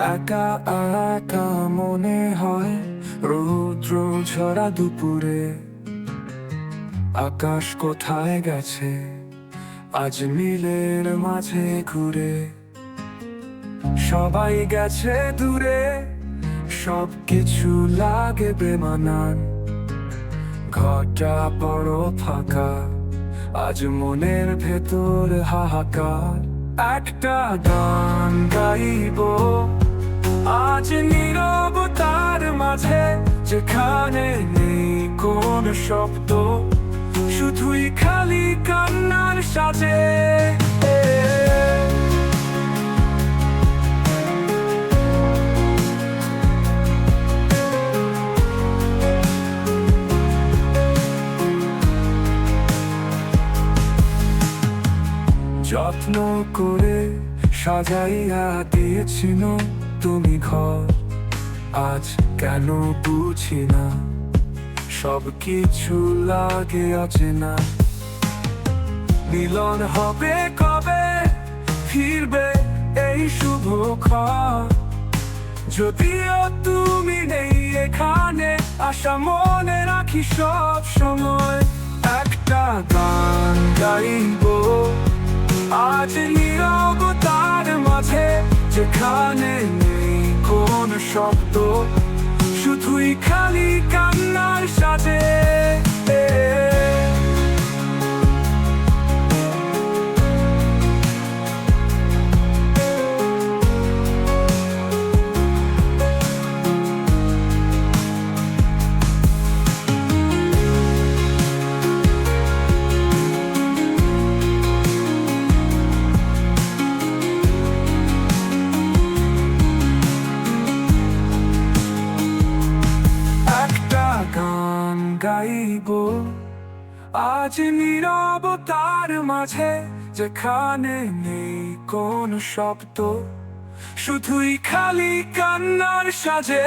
একা একা মনে হয় রৌদ্র ঝরা দুপুরে। আকাশ কোথায় গেছে আজ নীলের মাঝে ঘুরে। সবাই গেছে দূরে, সব কিছু লাগে বেমানান। ঘরটা বড় ফাঁকা, আজ মনের ভেতর হাহাকার। একটা গান গাইব আজ নীরবতার মাঝে, যেখানে নেই কোন শব্দ, শুধুই খালি কান্নার সাজে। যত্ন করে সাজাইয়া দিয়েছিল তুমি ঘর, আজ কেন বুঝি না সব কিছু লাগে অচেনা। মিলন হবে কবে, ফিরবে এই শুভ ক্ষণ, যদিও তুমি নেই এখানে, আশা মনে রাখি সব সময়। একটা গান গাইব আজ নীরবতার মাঝে, যেখানে নেই কোন শব্দ, শুধুই খালি কান্নার সাজে। গাইব আজ নীরবতার মাঝে, যেখানে নেই কোন শব্দ, শুধুই খালি কান্নার সাজে।